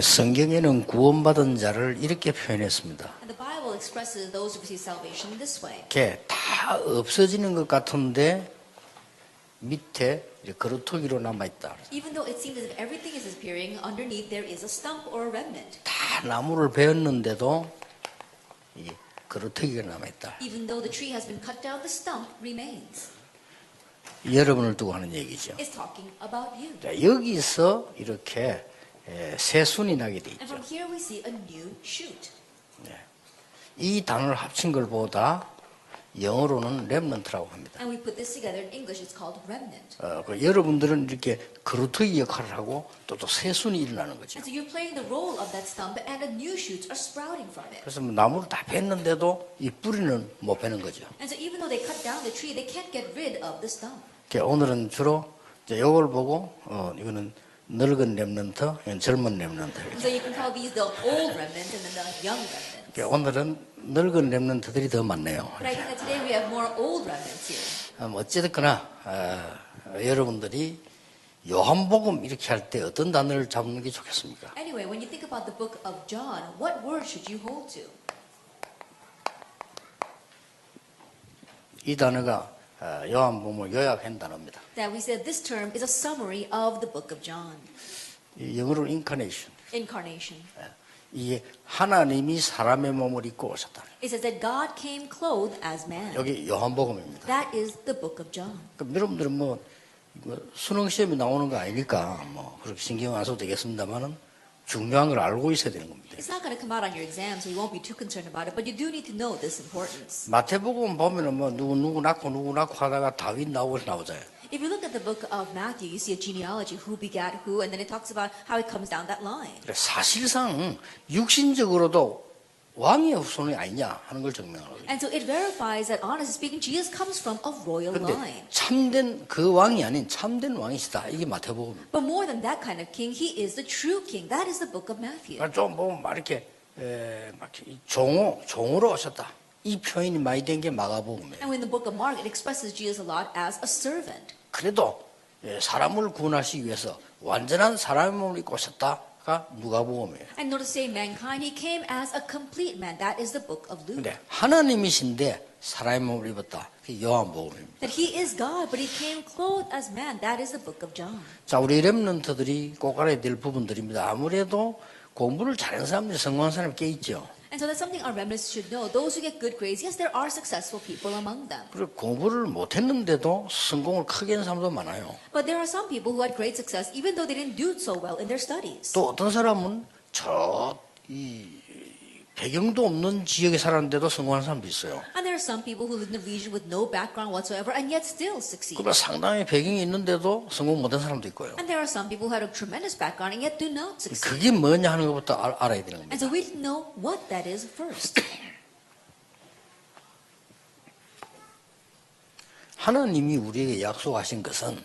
성경에는 구원받은 자를 이렇게 표현했습니다. And the Bible expresses those who receive salvation in this way. 이렇게 다 없어지는 것 같은데 밑에 그루터기로 남아있다. Even though it seems as if everything is disappearing, underneath there is a stump or a remnant. 다 나무를 베었는데도 이 그루터기가 남아있다. Even though the tree has been cut down, the stump remains. 여러분을 두고 하는 얘기죠. It's talking about you. 자, 여기서 이렇게 새순이 나게 돼 And 있죠. from here we see a new shoot. 이 단어를 합친 걸 보다 영어로는 렘넌트라고 합니다. And we put this together in English, it's called remnant. 여러분들은 이렇게 그루터기 역할을 하고 또 새순이 일어나는 거죠. And so you're playing the role of that stump, and the new shoots are sprouting from it. 그래서 나무를 다 뱄는데도 이 뿌리는 못 베는 거죠. And so even though they cut down the tree, they can't get rid of the stump. 오늘은 주로 이걸 보고 이거는 늙은 렘넌트, 이건 젊은 렘넌트. And so you can call these the old remnant and then the young remnant. 오늘은 늙은 렘넌트들이 더 많네요. But I think that today we have more old remnants here. 어찌됐거나 여러분들이 요한복음 이렇게 할 때 어떤 단어를 잡는 게 좋겠습니까? Anyway, when you think about the book of John, what word should you hold to? 이 단어가 요한복음을 요약한 단어입니다. That we said this term is a summary of the book of John. 이 영어로 incarnation. Incarnation. 이게 하나님이 사람의 몸을 입고 오셨다. It says that God came clothed as man. 여기 요한복음입니다. That is the book of John. 그럼 여러분들은 수능 시험이 나오는 거 아니니까 그렇게 신경 안 써도 되겠습니다만은 중요한 걸 알고 있어야 되는 겁니다. It's not going to come out on your exam, so you won't be too concerned about it. But you do need to know this importance. 마태복음 보면은 누구 낳고 하다가 다윗 나오잖아요. If you look at the book of Matthew, you see a genealogy, who begat who, and then it talks about how it comes down that line. 사실상 육신적으로도 왕의 후손이 아니냐 하는 걸 증명하는 거예요. And so it verifies that, honestly speaking, Jesus comes from a royal 근데 line. 참된 그 왕이 아닌 참된 왕이시다. 이게 마태복음입니다. But more than that kind of king, he is the true king. That is the book of Matthew. 좀 보면 막 이렇게 종으로 오셨다. 이 표현이 많이 된 게 마가복음이에요. And in the book of Mark, it expresses Jesus a lot as a servant. 그래도 사람을 구원하시기 위해서 완전한 사람의 몸을 입고 오셨다가 누가복음이에요. And not to save mankind, he came as a complete man. That is the book of Luke. 근데 하나님이신데 사람의 몸을 입었다. 그게 요한복음입니다. That he is God, but he came clothed as man. That is the book of John. 자, 우리 렘넌트들이 꼭 알아야 될 부분들입니다. 아무래도 공부를 잘하는 사람들이 성공한 사람이 꽤 있죠. And so that's something our remnants should know. Those who get good grades, yes, there are successful people among them. 그리고 공부를 못했는데도 성공을 크게 한 사람도 많아요. But there are some people who had great success even though they didn't do so well in their studies. 또 어떤 사람은 이 배경도 없는 지역에 살았는데도 성공한 사람도 있어요. And there are some people who live in a region with no background whatsoever and yet still succeed. 그러니까 상당히 배경이 있는데도 성공 못한 사람도 있고요. And there are some people who had a tremendous background and yet do not succeed. 그게 뭐냐 하는 것부터 알아야 되는 겁니다. And so we need to know what that is first. 하나님이 우리에게 약속하신 것은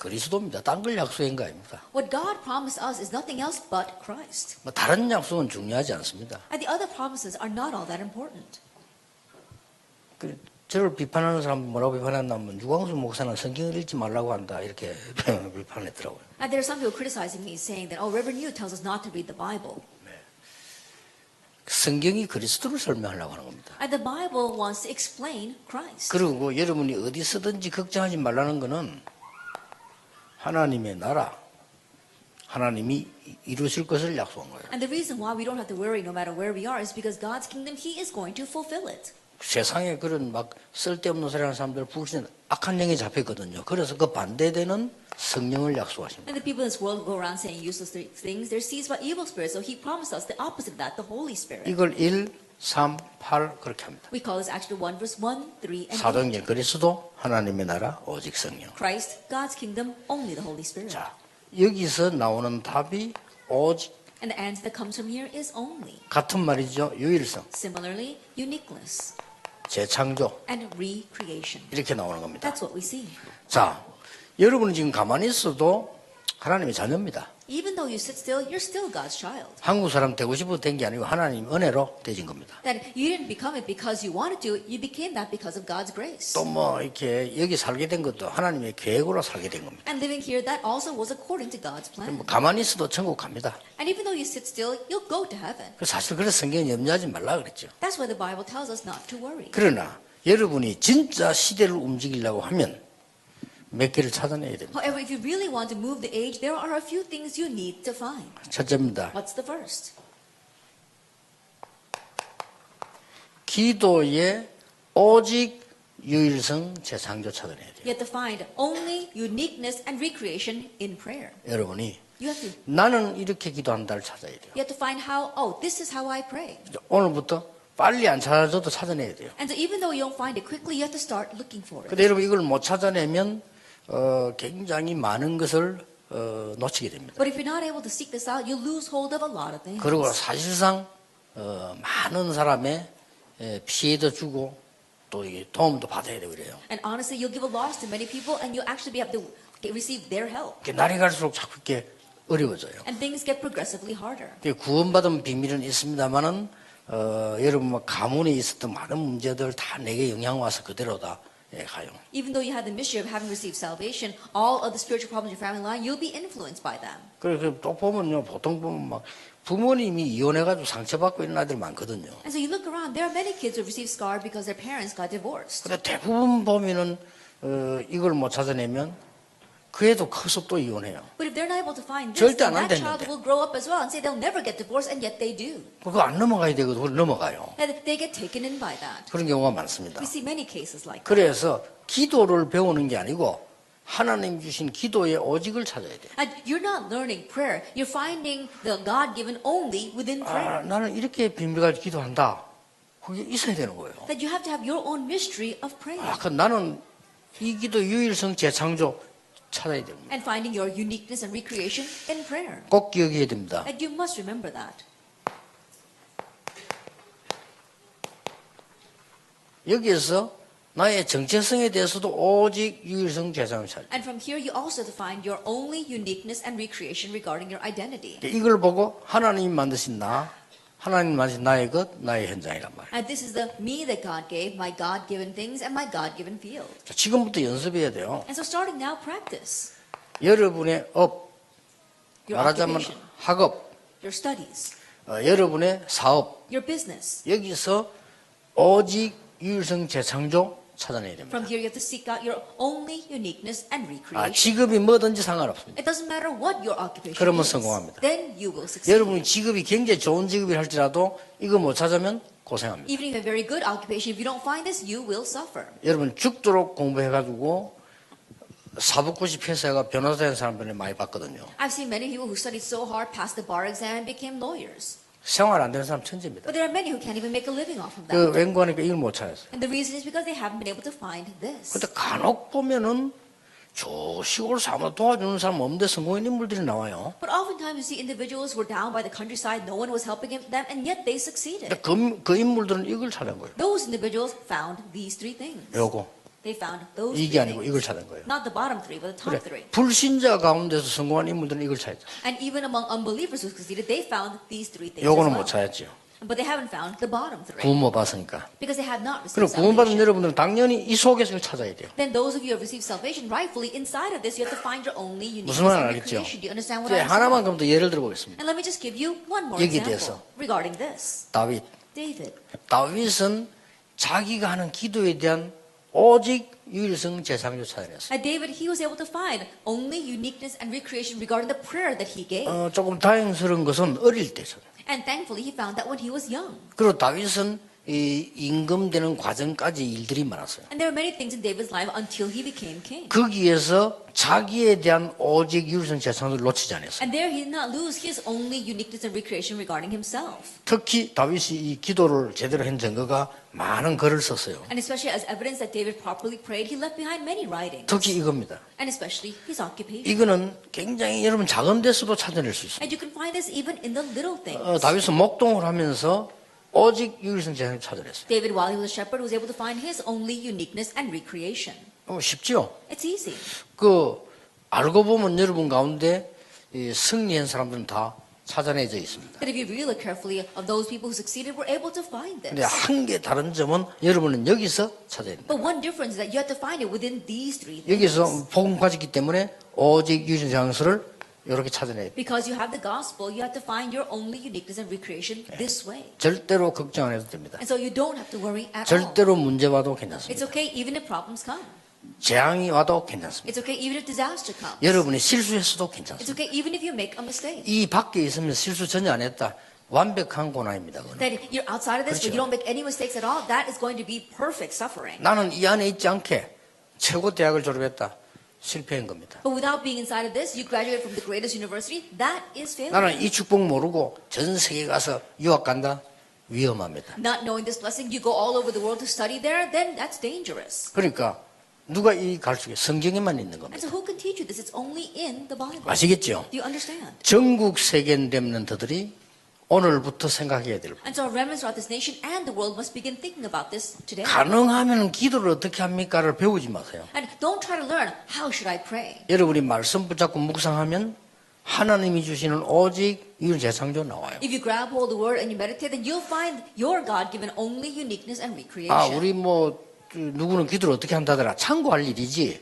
그리스도입니다. 딴 걸 약속한 거 아닙니다. What God promised us is nothing else but Christ. 다른 약속은 중요하지 않습니다. And the other promises are not all that important. 저를 비판하는 사람 뭐라고 비판했냐면 유광수 목사는 성경을 읽지 말라고 한다 이렇게 비판했더라고요. And there are some people criticizing me saying that, oh, Reverend Yu tells us not to read the Bible. 성경이 그리스도를 설명하려고 하는 겁니다. And the Bible wants to explain Christ. 그리고 여러분이 어디서든지 걱정하지 말라는 것은 하나님의 나라, 하나님이 이루실 것을 약속한 거예요. And the reason why we don't have to worry no matter where we are is because God's kingdom, He is going to fulfill it. 세상에 그런 막 쓸데없는 소리 하는 사람들 북신은 악한 영에 잡혔거든요. 그래서 그 반대되는 성령을 약속하십니다. And the people in this world go around saying useless things. They're seized by evil spirits. So He promised us the opposite of that, the Holy Spirit. 이걸 1, 3, 8 그렇게 합니다. We call this actually 1 verse 1, 3, and 8. 사도행전 그리스도 하나님의 나라 오직 성령. Christ, God's kingdom, only the Holy Spirit. 자, 여기서 나오는 답이 오직 And the answer that comes from here is only. 같은 말이죠. 유일성, Similarly, uniqueness 재창조 and recreation. 이렇게 나오는 겁니다. That's what we see. 자, 여러분은 지금 가만히 있어도 하나님의 자녀입니다. Even though you sit still, you're still God's child. 한국 사람 되고 싶어서 된 게 아니고 하나님 은혜로 되진 겁니다. That you didn't become it because you wanted to, you became that because of God's grace. 또 뭐 이렇게 여기 살게 된 것도 하나님의 계획으로 살게 된 겁니다. And living here, that also was according to God's plan. 뭐 가만히 있어도 천국 갑니다. And even though you sit still, you'll go to heaven. 사실 그래서 성경에 염려하지 말라 그랬죠. That's why the Bible tells us not to worry. 그러나 여러분이 진짜 시대를 움직이려고 하면 몇 개를 찾아내야 됩니다. However, if you really want to move the age, there are a few things you need to find. 첫째입니다. What's the first? 기도의 오직 유일성 재창조 찾아내야 돼요. You have to find only uniqueness and recreation in prayer. 여러분이 You have to 나는 이렇게 기도한다를 찾아야 돼요. You have to find how, oh, this is how I pray. 오늘부터 빨리 안 찾아줘도 찾아내야 돼요. And so even though you don't find it quickly, you have to start looking for it. 근데 여러분 이걸 못 찾아내면 굉장히 많은 것을 놓치게 됩니다. But if you're not able to seek this out, you lose hold of a lot of things. 그리고 사실상 많은 사람의 피해도 주고 또 이게 도움도 받아야 되고 그래요. And honestly, you'll give a loss to many people, and you actually have to receive their help. 날이 갈수록 자꾸 이렇게 어려워져요. And things get progressively harder. 구원받은 비밀은 있습니다만은 여러분 뭐 가문에 있었던 많은 문제들 다 내게 영향 와서 그대로다 가요. Even though you have the mystery of having received salvation, all of the spiritual problems in your family line, you'll be influenced by them. 그래서 또 보면요, 보통 보면 막 부모님이 이혼해가지고 상처받고 있는 아이들 많거든요. And so you look around, there are many kids who receive scar because their parents got divorced. 근데 대부분 보면은 이걸 못 찾아내면 그 애도 커서 또 이혼해요. But if they're not able to find this, 절대 then 안 that child 된다는데. will grow up as well and say they'll never get divorced, and yet they do. 그거 안 넘어가야 되거든. 그걸 넘어가요. And they get taken in by that. 그런 경우가 많습니다. We see many cases like that. 그래서 기도를 배우는 게 아니고 하나님 주신 기도의 오직을 찾아야 돼요. And you're not learning prayer. You're finding the God-given only within prayer. 나는 이렇게 비밀까지 기도한다. 그게 있어야 되는 거예요. That you have to have your own mystery of praying. 나는 이 기도 유일성 재창조 찾아야 됩니다. And finding your uniqueness and recreation in prayer. 꼭 기억해야 됩니다. And you must remember that. 여기에서 나의 정체성에 대해서도 오직 유일성 재창을 찾아야 돼요. And from here, you also have to find your only uniqueness and recreation regarding your identity. 이걸 보고 하나님 만드신 나, 하나님 만드신 나의 것, 나의 현장이란 말이에요. And this is the me that God gave, my God-given things, and my God-given field. 자, 지금부터 연습해야 돼요. And so starting now, practice 여러분의 업, your 말하자면 occupation, 학업, your studies, 여러분의 사업, your business. 여기서 오직 유일성 재창조 찾아내야 됩니다. From here, you have to seek out your only uniqueness and recreation. 직업이 뭐든지 상관없습니다. It doesn't matter what your occupation 그러면 is. 성공합니다. Then you will succeed. 여러분이 직업이 굉장히 좋은 직업이 할지라도 이거 못 찾으면 고생합니다. Even if you have a very good occupation, if you don't find this, you will suffer. 여러분 죽도록 공부해가지고 사법고시 패스해가 변호사 된 사람들을 많이 봤거든요. I've seen many people who studied so hard, passed the bar exam, and became lawyers. 생활 안 되는 사람 천재입니다. But there are many who can't even make a living off of 그 that. 웬고하니까 이걸 못 찾았어요. And the reason is because they haven't been able to find this. 근데 간혹 보면은 저 시골 사무 도와주는 사람 없는데 성공한 인물들이 나와요. But oftentimes you see individuals who were down by the countryside, no one was helping them, and yet they succeeded. 근데 그 인물들은 이걸 찾은 거예요. Those individuals found these three things. 요거. They found those 이게 three 아니고 이걸 things. 찾은 거예요. Not the bottom three, but the top three. 불신자 가운데서 성공한 인물들은 이걸 찾았죠. And even among unbelievers who succeeded, they found these three things as 요거는 못 well. 찾았죠. But they haven't found the bottom three. 구원 못 받으니까. Because they have not 그럼 received 구원받은 salvation. 여러분들은 당연히 이 속에서 이걸 찾아야 돼요. Then those of you who have received salvation, rightfully, inside of this, you have to find your only uniqueness 무슨 말인지 and 알겠죠? recreation. Do you understand what 이제 I'm 하나만 saying? 그럼 더 예를 들어보겠습니다. And let me just give you one more 여기에 example 대해서. regarding this. 다윗. David. 다윗은 자기가 하는 기도에 대한 오직 유일성 재창조 찾아냈어요. At David, he was able to find only uniqueness and recreation regarding the prayer that he gave. 조금 다행스러운 것은 어릴 때죠. And thankfully, he found that when he was young. 그리고 다윗은 이 임금되는 과정까지 일들이 많았어요. And there were many things in David's life until he became king. 거기에서 자기에 대한 오직 유일성 재창조를 놓치지 않았어요. And there he did not lose his only uniqueness and recreation regarding himself. 특히 다윗이 이 기도를 제대로 한 증거가 많은 글을 썼어요. And especially as evidence that David properly prayed, he left behind many writings. 특히 이겁니다. And especially his occupation. 이거는 굉장히 여러분 작은 데서도 찾아낼 수 있어요. And you can find this even in the little things. 다윗은 목동을 하면서 오직 유일성 재창조를 찾아냈어요. David, while he was a shepherd, was able to find his only uniqueness and recreation. 쉽죠? It's easy. 알고 보면 여러분 가운데 이 승리한 사람들은 다 찾아내져 있습니다. That if you really look carefully of those people who succeeded, were able to find 근데 this. 한 개 다른 점은 여러분은 여기서 찾아야 됩니다. But one difference is that you have to find it within these three things. 여기서 복음 가졌기 때문에 오직 유전 장수를 이렇게 찾아내야 돼요. Because you have the gospel, you have to find your only uniqueness and recreation this way. 절대로 걱정 안 해도 됩니다. And so you don't have to worry at all. 절대로 문제 와도 It's 괜찮습니다. okay even if problems come. 재앙이 와도 괜찮습니다. It's okay even if disaster comes. 여러분이 실수했어도 It's 괜찮습니다. okay even if you make a mistake. 이 밖에 있으면 실수 전혀 안 했다. 완벽한 고난입니다. 그건. That you're outside of this, but 그렇죠. you don't make any mistakes at all, that is going to be perfect suffering. 나는 이 안에 있지 않게 최고 대학을 졸업했다. 실패한 겁니다. But without being inside of this, you graduate from the greatest university, that is failure. 나는 이 축복 모르고 전 세계 가서 유학 간다. 위험합니다. Not knowing this blessing, you go all over the world to study there, then that's dangerous. 그러니까 누가 이 가르치게 성경에만 있는 And 겁니다. so who can teach you this? It's only in the Bible. 아시겠죠? Do you understand? 전국 세계 렘넌트들이 오늘부터 생각해야 될 것. And so remnants throughout this nation and the world must begin thinking about this today. 가능하면 기도를 어떻게 합니까를 배우지 마세요. And don't try to learn, how should I pray? 여러분이 말씀 붙잡고 묵상하면 하나님이 주시는 오직 이 재창조 나와요. If you grab hold of the word and you meditate, then you'll find your God-given only uniqueness and recreation. 아, 우리 뭐 누구는 기도를 어떻게 한다더라. 참고할 일이지.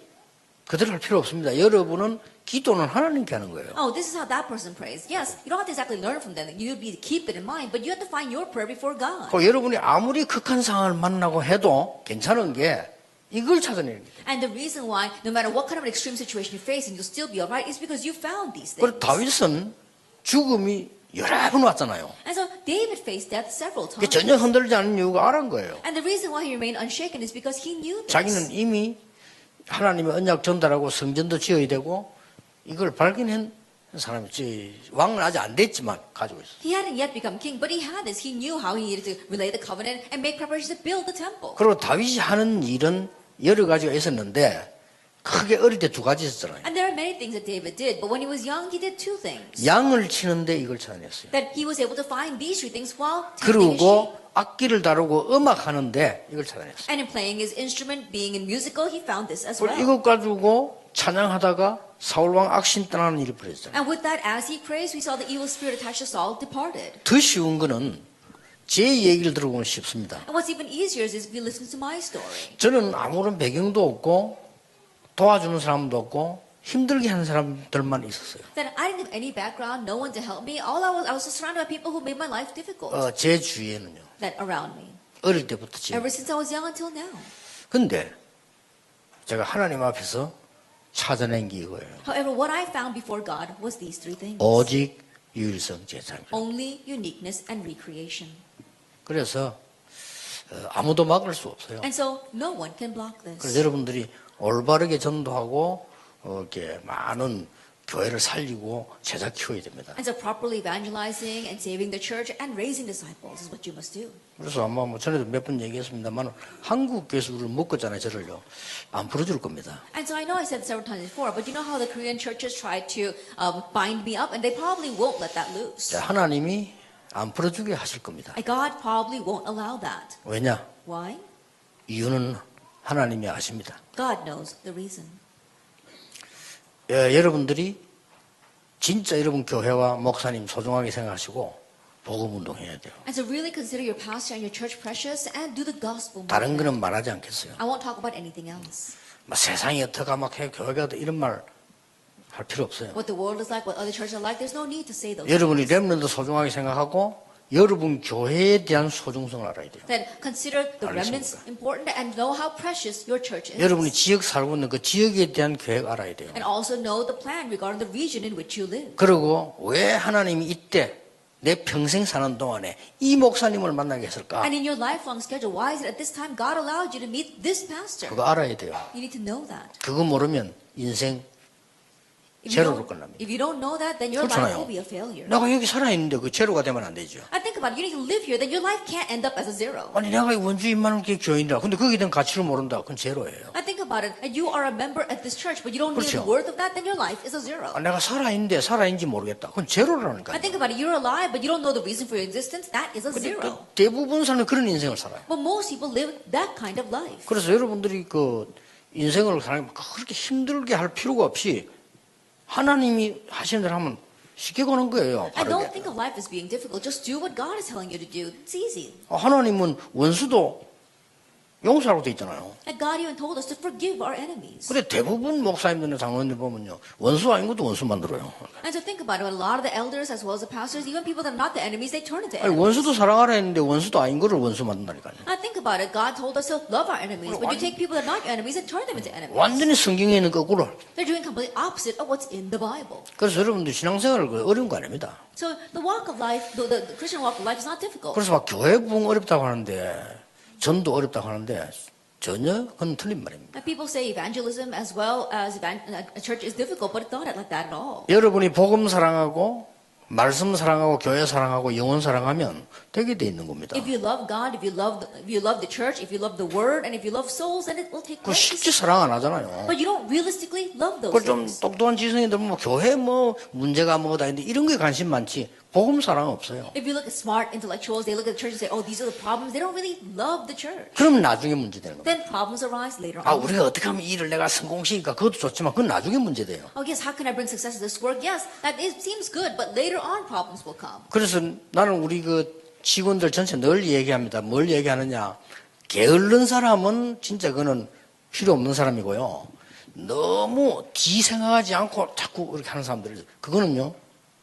그대로 할 필요 없습니다. 여러분은 기도는 하나님께 하는 거예요. Oh, this is how that person prays. Yes, you don't have to exactly learn from them. You'll be to keep it in mind, but you have to find your prayer before God. 여러분이 아무리 극한 상황을 만나고 해도 괜찮은 게 이걸 찾아내는 거예요. And the reason why, no matter what kind of an extreme situation you face, and you'll still be alright, is because you found these things. 그리고 다윗은 죽음이 여러 번 왔잖아요. And so David faced death several 그게 times. 전혀 흔들리지 않는 이유가 알은 거예요. And the reason why he remained unshaken is because he knew this. 자기는 이미 하나님의 언약 전달하고 성전도 지어야 되고 이걸 발견한 사람이 왕은 아직 안 됐지만 가지고 있어요. He hadn't yet become king, but he had this. He knew how he needed to relay the covenant and make preparations to build the temple. 그리고 다윗이 하는 일은 여러 가지가 있었는데 크게 어릴 때 두 가지 있었잖아요. And there are many things that David did, but when he was young, he did two things. 양을 치는데 이걸 찾아냈어요. That he was able to find these three things while tending his sheep. 그리고 악기를 다루고 음악하는데 이걸 찾아냈어요. And in playing his instrument, being in musical, he found this as well. 이것 가지고 찬양하다가 사울왕 악신 떠나는 일이 벌어졌잖아요. And with that, as he praised, we saw the evil spirit attached to Saul departed. 더 쉬운 거는 제 얘기를 들어보면 쉽습니다. And what's even easier is if you listen to my story. 저는 아무런 배경도 없고 도와주는 사람도 없고 힘들게 하는 사람들만 있었어요. That I didn't have any background, no one to help me. All I was just surrounded by people who made my life difficult. 제 주위에는요. That around me. 어릴 때부터 지금. Ever since I was young until now. 근데 제가 하나님 앞에서 찾아낸 게 이거예요. However, what I found before God was these three things. 오직 유일성 재창조. Only uniqueness and recreation. 그래서 아무도 막을 수 없어요. And so no one can block 그래서 this. 여러분들이 올바르게 전도하고 이렇게 많은 교회를 살리고 제자 키워야 됩니다. And so properly evangelizing and saving the church and raising disciples is what you must do. 그래서 아마 뭐 전에도 몇 번 얘기했습니다만 한국 교수를 묶었잖아요. 저를요. 안 풀어줄 겁니다. And so I know I said several times before, but you know how the Korean churches try to bind me up, and they probably won't let that loose. 하나님이 안 풀어주게 하실 겁니다. And God probably won't allow that. 왜냐? Why? 이유는 하나님이 아십니다. God knows the reason. 여러분들이 진짜 여러분 교회와 목사님 소중하게 생각하시고 복음 운동해야 돼요. And so really consider your pastor and your church precious and do the gospel 다른 movement. 거는 말하지 않겠어요. I won't talk about anything else. 막 세상이 어떻게 막 해 교회가 어떻게 이런 말 할 필요 없어요. What the world is like, what other churches are like, there's no need to say those 여러분이 things. 렘넌트 소중하게 생각하고 여러분 교회에 대한 소중성을 알아야 돼요. Then consider the 알겠습니다. remnants important and know how precious your church is. 여러분이 지역 살고 있는 그 지역에 대한 계획 알아야 돼요. And also know the plan regarding the region in which you live. 그리고 왜 하나님이 이때 내 평생 사는 동안에 이 목사님을 만나게 했을까? And in your lifelong schedule, why is it at this time God allowed you to meet this pastor? 그거 알아야 돼요. You need to know that. 그거 모르면 인생 If you 제로로 don't, 끝납니다. if you don't know that, then your life 그렇잖아요. will be a failure. 내가 여기 살아있는데 그 제로가 되면 안 되죠. I think about it. You need to live here, then your life can't end up as a zero. 아니 내가 원주 임마는 게 교인이다. 근데 거기에 대한 가치를 모른다. 그건 제로예요. I think about it. And you are a member at this church, but you don't know 그렇죠. the worth of that, then your life is a zero. 내가 살아있는데 살아있는지 모르겠다. 그건 제로라니까요. I think about it. You're alive, but you don't know the reason for your existence. That is a 근데 zero. 대부분 사람은 그런 인생을 살아요. But most people live that kind of life. 그래서 여러분들이 그 인생을 그렇게 힘들게 할 필요가 없이 하나님이 하시는 대로 하면 쉽게 가는 거예요. I don't 바르게. think of life as being difficult. Just do what God is telling you to do. It's easy. 하나님은 원수도 용서하라고 돼 있잖아요. And God even told us to forgive our enemies. 근데 대부분 목사님들이나 장로님들 보면요. 원수 아닌 것도 원수 만들어요. And so think about it. A lot of the elders, as well as the pastors, even people that are not the enemies, they turn into 아니, enemies. 원수도 사랑하라 했는데 원수도 아닌 거를 원수 만든다니까요. Now think about it. God told us to love our enemies, but you take people that are not your enemies and turn them into enemies. 완전히 성경에 있는 거꾸로. They're doing completely opposite of what's in the Bible. 그래서 여러분들 신앙생활을 어려운 거 아닙니다. So the walk of life, the Christian walk of life is not difficult. 그래서 막 교회 부흥 어렵다고 하는데 전도 어렵다고 하는데 전혀 그건 틀린 말입니다. And people say evangelism as well as a church is difficult, but it's not like that at all. 여러분이 복음 사랑하고 말씀 사랑하고 교회 사랑하고 영혼 사랑하면 되게 돼 있는 겁니다. If you love God, if you love the church, if you love the word, and if you love souls, then it will take 그 place. 쉽게 사랑 안 하잖아요. But you don't realistically love those 그좀 things. 똑똑한 지성인들 뭐 교회 뭐 문제가 뭐다 했는데 이런 거에 관심 많지 복음 사랑 없어요. If you look at smart intellectuals, they look at the church and say, oh, these are the problems. They don't really love the church. 그러면 나중에 문제 되는 겁니다. Then problems arise later 아 on. 우리가 어떻게 하면 이 일을 내가 성공시킬까 그것도 좋지만 그건 나중에 문제 돼요. Oh, yes, how can I bring success to this work? Yes, seems good, but later on problems will come. 그래서 나는 우리 그 직원들 전체 늘 얘기합니다. 뭘 얘기하느냐. 게으른 사람은 진짜 그거는 필요 없는 사람이고요. 너무 뒤 생각하지 않고 자꾸 그렇게 하는 사람들 그거는요.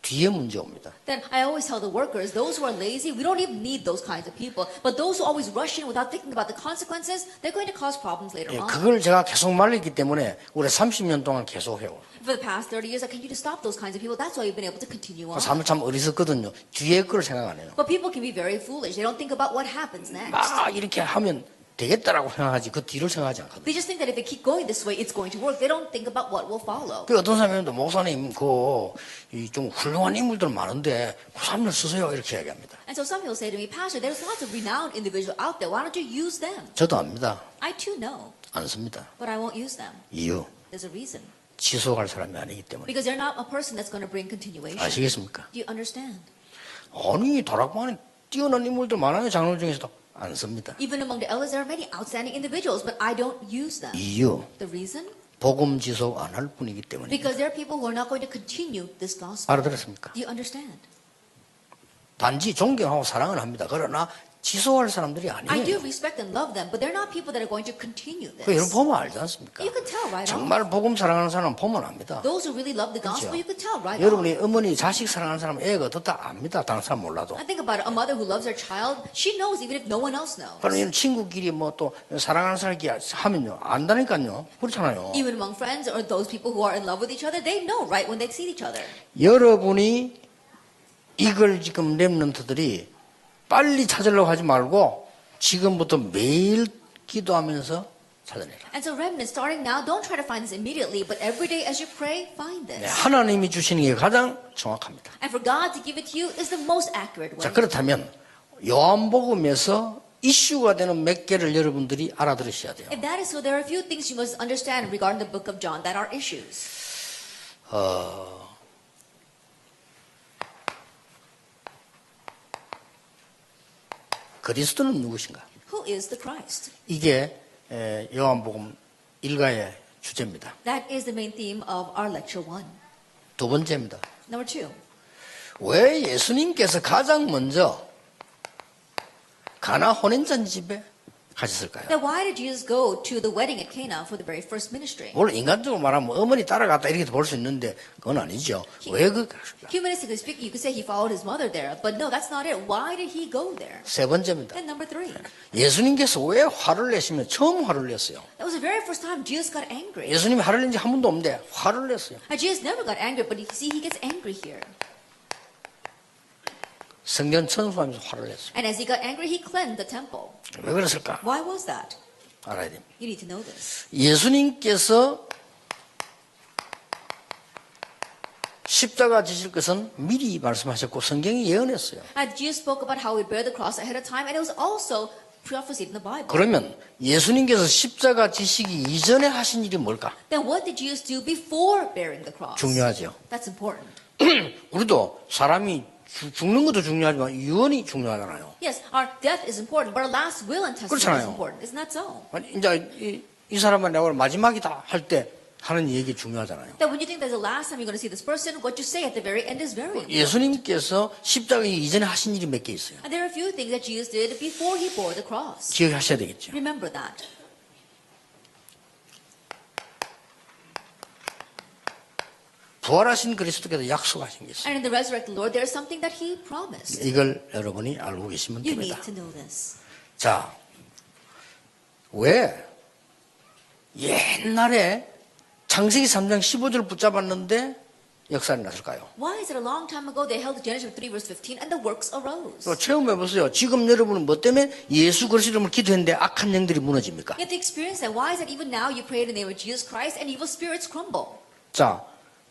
뒤에 문제 옵니다. Then I always tell the workers, those who are lazy, we don't even need those kinds of people. But those who always rush in without thinking about the consequences, they're going to cause problems later 예, on. 그걸 제가 계속 말했기 때문에 올해 30년 동안 계속 해요. For the past 30 years, I continue to stop those kinds of people. That's why we've been able to continue on. 사람을 참 어리석거든요. 뒤에 걸 생각 안 해요. But people can be very foolish. They don't think about what happens next. 막 이렇게 하면 되겠다라고 생각하지 그 뒤를 생각하지 않거든요. They just think that if they keep going this way, it's going to work. They don't think about what will follow. 그 어떤 사람이 목사님 좀 훌륭한 인물들 많은데 그 사람들 쓰세요 이렇게 얘기합니다. And so some people say to me, Pastor, there's lots of renowned individuals out there. Why don't you use them? 저도 압니다. I too know, 안 씁니다. but I won't use them. 이유 There's a reason. 지속할 사람이 아니기 때문에. Because they're not a person that's going to bring continuation. 아시겠습니까? Do you understand? 아니 다락방에 뛰어난 인물들 많아요. 장로 중에서도 안 씁니다. Even among the elders, there are many outstanding individuals, but I don't use them. 이유 The reason? 복음 지속 안 할 뿐이기 때문에. Because there are people who are not going to continue this gospel. 알아들었습니까? Do you understand? 단지 존경하고 사랑을 합니다. 그러나 지속할 사람들이 I do 아니에요. respect and love them, but they're not people that are going to continue 그 여러분 this. 보면 알지 않습니까? You can tell right on. 정말 복음 사랑하는 사람은 보면 압니다. Those who really love the gospel, 그렇죠. you can tell right on. 여러분이 어머니 자식 사랑하는 사람 애가 어떻다 압니다. 다른 사람 몰라도. I think about it. A mother who loves her child, she knows even if no one else knows. 그러면 이런 친구끼리 뭐 또 사랑하는 사람끼리 하면요 안다니까요. 그렇잖아요. Even among friends or those people who are in love with each other, they know right when they see each other. 여러분이 이걸 지금 렘넌트들이 빨리 찾으려고 하지 말고 지금부터 매일 기도하면서 찾아내라. And so remnants, starting now, don't try to find this immediately, but every day as you pray, find 네, this. 하나님이 주시는 게 가장 정확합니다. And for God to give it to you is the most accurate way. 자 그렇다면 요한복음에서 이슈가 되는 몇 개를 여러분들이 알아들으셔야 돼요. If that is so, there are a few things you must understand regarding the book of John that are issues. 그리스도는 누구신가? Who is the Christ? 이게 요한복음 1가의 주제입니다. That is the main theme of our lecture 1. 두 번째입니다. Number 2. 왜 예수님께서 가장 먼저 가나 혼인잔치 집에 가셨을까요? Then why did Jesus go to the wedding at Cana for the very first ministry? 물론 인간적으로 말하면 어머니 따라갔다 이렇게 볼 수 있는데 그건 아니죠. 왜 그 갔을까? Humanistically speaking, you could say he followed his mother there, but no, that's not it. Why did he go there? 세 번째입니다. And number 3. 예수님께서 왜 화를 내시면 처음 화를 냈어요. That was the very first time Jesus got angry. 예수님이 화를 낸 지 한 번도 없는데 화를 냈어요. Jesus never got angry, but you see, he gets angry here. 성전 천수하면서 화를 냈어요. And as he got angry, he cleansed the temple. 왜 그랬을까? Why was that? 알아야 됩니다. You need to know this. 예수님께서 십자가 지실 것은 미리 말씀하셨고 성경이 예언했어요. And Jesus spoke about how we bear the cross ahead of time, and it was also prophesied in the Bible. 그러면 예수님께서 십자가 지시기 이전에 하신 일이 뭘까? Then what did Jesus do before bearing the cross? 중요하죠. That's important. 우리도 사람이 죽는 것도 중요하지만 유언이 중요하잖아요. Yes, our death is important, but our last will and testament is 그렇잖아요. important. Isn't that so? 아니, 이제 이 사람만 내가 오늘 마지막이다 할 때 하는 얘기 중요하잖아요. That when you think that's the last time you're going to see this person, what you say at the very end is very important. 예수님께서 십자가 이전에 하신 일이 몇 개 있어요. And there are a few things that Jesus did before he bore the cross. 기억하셔야 되겠죠. Remember that. 부활하신 그리스도께서 약속하신 게 있어요. And in the resurrected Lord, there is something that he promised. 이걸 여러분이 알고 계시면 You 됩니다. need to know this. 자, 왜 옛날에 창세기 3장 15절을 붙잡았는데 역사를 났을까요? Why is it a long time ago they held the Genesis 3 verse 15 and the works arose? 또 체험해 보세요. 지금 여러분은 뭐 때문에 예수 그리스도 이름을 기도했는데 악한 영들이 무너집니까? You have to experience that. Why is it even now you pray in the name of Jesus Christ and evil spirits crumble? 자,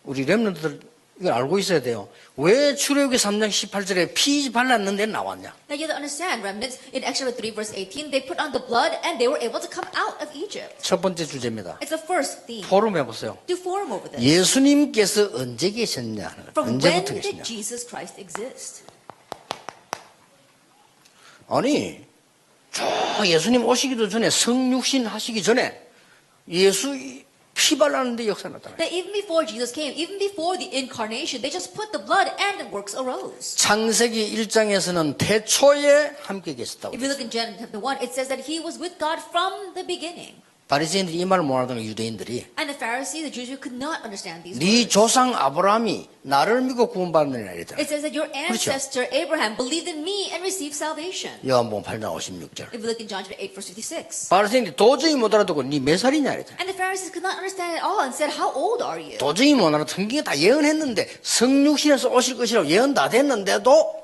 우리 렘넌트들 이걸 알고 있어야 돼요. 왜 출애굽기 3장 18절에 피 발랐는데 나왔냐? Now you have to understand, remnants, in Exodus 3 verse 18, they put on the blood and they were able to come out of Egypt. 첫 번째 주제입니다. It's the first theme. 포럼 해보세요. Do forum over this. 예수님께서 언제 계셨냐? From when 언제부터 did 계셨냐? Jesus Christ exist? 아니, 저 예수님 오시기도 전에 성육신 하시기 전에 예수 피 발랐는데 역사 나타나요. That even before Jesus came, even before the incarnation, they just put the blood and the works arose. 창세기 1장에서는 태초에 함께 계셨다고. If you look in Genesis chapter 1, it says that he was with God from the beginning. 바리새인들이 이 말을 못 알아듣는 유대인들이 And the Pharisees, the Jews, who could not understand these 네 words. 조상 아브라함이 나를 믿고 구원받느니라 이랬잖아요. It says that your ancestor Abraham believed in me and received salvation. 요한복음 8장 56절. If you look in John chapter 8 verse 56. 바리새인들이 도저히 못 알아듣고 네 몇 살이냐 이랬잖아요. And the Pharisees could not understand it at all and said, how old are you? 도저히 못 알아. 성경에 다 예언했는데 성육신에서 오실 것이라고 예언 다 됐는데도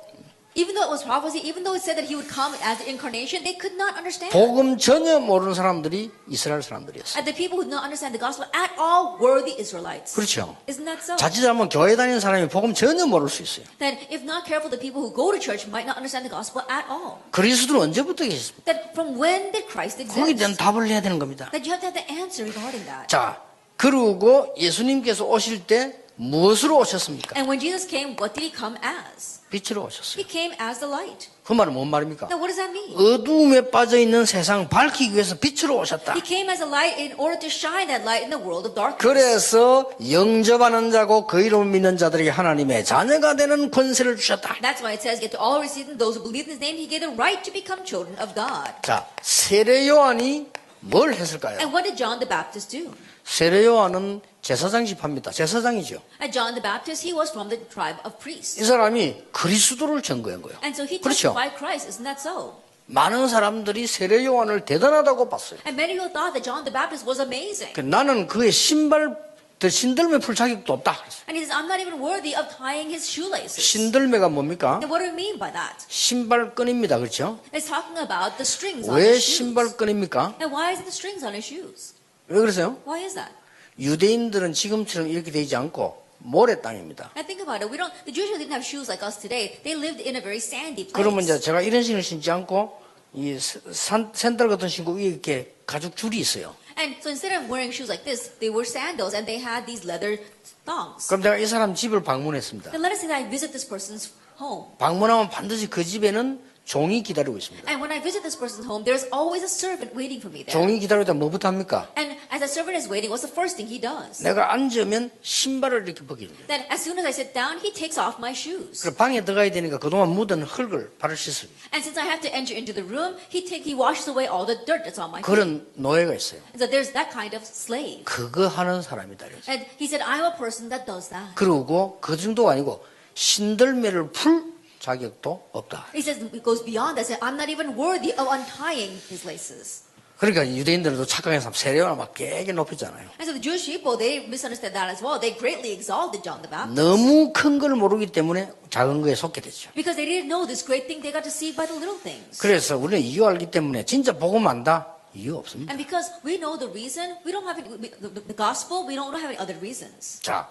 Even though it was prophecy, even though it said that he would come as the incarnation, they could not understand. 복음 전혀 모르는 사람들이 이스라엘 사람들이었어요. And the people who did not understand the gospel at all were the Israelites. 그렇죠. Isn't that so? 자칫하면 교회 다니는 사람이 복음 전혀 모를 수 있어요. That if not careful, the people who go to church might not understand the gospel at all. 그리스도는 언제부터 계셨습니까? That from when did Christ 거기에 대한 exist? 답을 해야 되는 겁니다. That you have to have the answer regarding that. 자, 그리고 예수님께서 오실 때 무엇으로 오셨습니까? And when Jesus came, what did he come as? 빛으로 오셨어요. He came as the light. 그 말은 뭔 말입니까? Now what does that mean? 어두움에 빠져있는 세상 밝히기 위해서 빛으로 오셨다. He came as a light in order to shine that light in the world of darkness. 그래서 영접하는 자고 그 이름을 믿는 자들에게 하나님의 자녀가 되는 권세를 주셨다. That's why it says, "Get to all receive them, those who believe in His name, He gave the right to become children of God." 자, 세례 요한이 뭘 했을까요? And what did John the Baptist do? 세례 요한은 제사장 집합니다. 제사장이죠. And John the Baptist, he was from the tribe of priests. 이 사람이 그리스도를 증거한 거예요. And so he 그렇죠. testified Christ, isn't that so? 많은 사람들이 세례 요한을 대단하다고 봤어요. And many people thought that John the Baptist was amazing. 나는 그의 신들매 풀 자격도 없다. 그랬어요. And he says, I'm not even worthy of tying his shoelaces. 신들매가 뭡니까? And what do we mean by that? 신발끈입니다. 그렇죠? It's talking about the strings on 왜 his shoes. 신발끈입니까? And why is it the strings on his shoes? 왜 그러세요? Why is that? 유대인들은 지금처럼 이렇게 되지 않고 모래 땅입니다. And think about it. The Jews didn't have shoes like us today. They lived in a very sandy place. 그러면 이제 제가 이런 신을 신지 않고 이 샌들 같은 신고 위에 이렇게 가죽 줄이 있어요. And so instead of wearing shoes like this, they wore sandals and they had these leather thongs. 그럼 내가 이 사람 집을 방문했습니다. Then let us say that I visit this person's home. 방문하면 반드시 그 집에는 종이 기다리고 있습니다. And when I visit this person's home, there's always a servant waiting for me there. 종이 기다리다 뭐부터 합니까? And as the servant is waiting, what's the first thing he does? 내가 앉으면 신발을 이렇게 벗기는 거예요. That as soon as I sit down, he takes off my shoes. 그래서 방에 들어가야 되니까 그동안 묻은 흙을 발을 씻어요. And since I have to enter into the room, he washes away all the dirt that's on my feet. 그런 노예가 있어요. And so there's that kind of slave. 그거 하는 사람이다. 그래서. And he said, I'm a person that does that. 그리고 그 정도가 아니고 신들매를 풀 자격도 없다. He says it goes beyond that. I'm not even worthy of untying his laces. 그러니까 유대인들도 착각해서 세례요한을 막 되게 높였잖아요. And so the Jewish people, they misunderstood that as well. They greatly exalted John the Baptist. 너무 큰 걸 모르기 때문에 작은 거에 속게 됐죠. Because they didn't know this great thing, they got deceived by the little things. 그래서 우리는 이유 알기 때문에 진짜 복음 안다? 이유 없습니다. And because we know the reason, we don't have the gospel, we don't have any other reasons. 자,